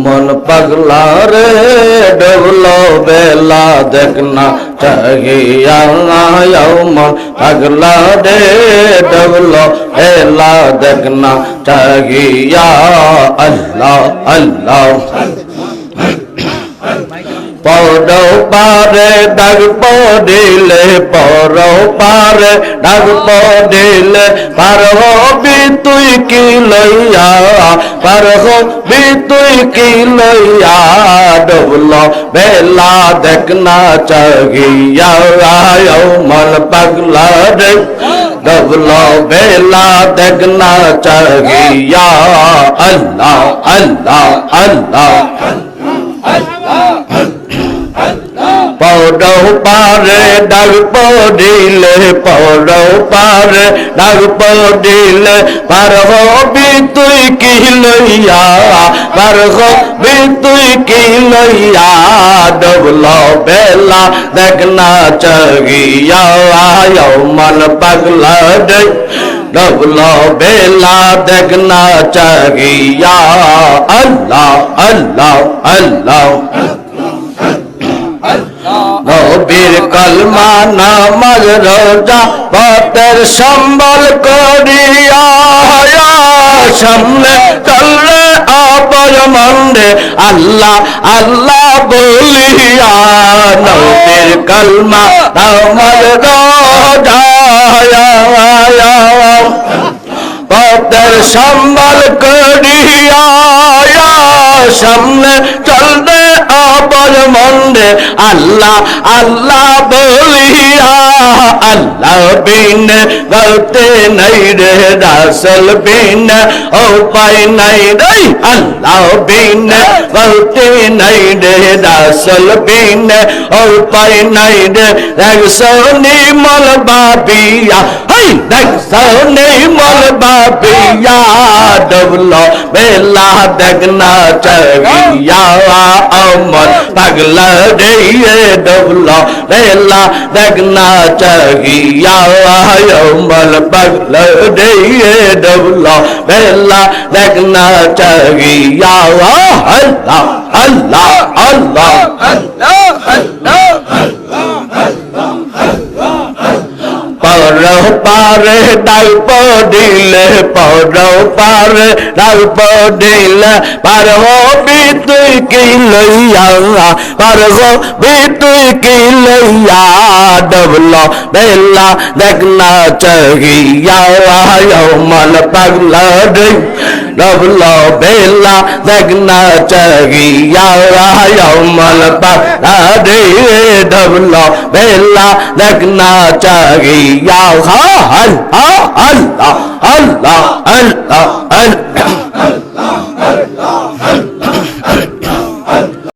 मन पगला रे डबलो बेला देखना चाहिए मन पगला रे डबलो बेला देखना चाहिए अल्लाह अल्लाह पौड़ो पारे डग पौड़िले पौड़ो पारे डग पौड़िले पर हो भी तुई की लैया पर हो भी तुई की लैया डबलो बेला देखना चाहिए आयो मन पगला रे डबलो बेला देखना चाहिए अल्लाह अल्लाह अल्लाह पौड़ो पारे डग पौड़िले पौड़ो पारे डग पौड़िले पर हो भी तुई की लैया पर हो भी तुई की लैया डबलो बेला देखना चाहिए आयो मन पगला रे डबलो बेला देखना चाहिए अल्लाह अल्लाह अल्लाह নবীর কলমা নামাজ রোজা পথের সম্বল করিয়া সামনে চললে অপর মন্দে আল্লাহ আল্লাহ বলিয়া নবীর কলমা নামাজ রোজা পথের সম্বল করিয়া সামনে চলবে অপর মন্দে আল্লাহ আল্লাহ বলিয়া আল্লাহ বিন গলতে নাই রে রাসূল বিন উপায় নাই রে আল্লাহ বিন গলতে নাই রে রাসূল বিন উপায় নাই রে রাসূলি মল বাবিয়া হাই রাসূলি মল বাবিয়া ডবলো বেলা দেখনা चाहिए अमर पगला रे डबलो बेला देखना चाहिए अमर पगला रे डबलो बेला देखना चाहिए अल्लाह अल्लाह अल्लाह पौड़ो पारे डाल पौड़िले पौड़ो पारे डाल पौड़िले पर हो भी तुई की लैया पर हो भी तुई की लैया डबलो बेला देखना चाहिए आयो मन पगला रे डबलो बेला देखना चाहिए आयो मन पगला रे डबलो बेला देखना चाहिए अल्लाह अल्लाह अल्लाह अल्लाह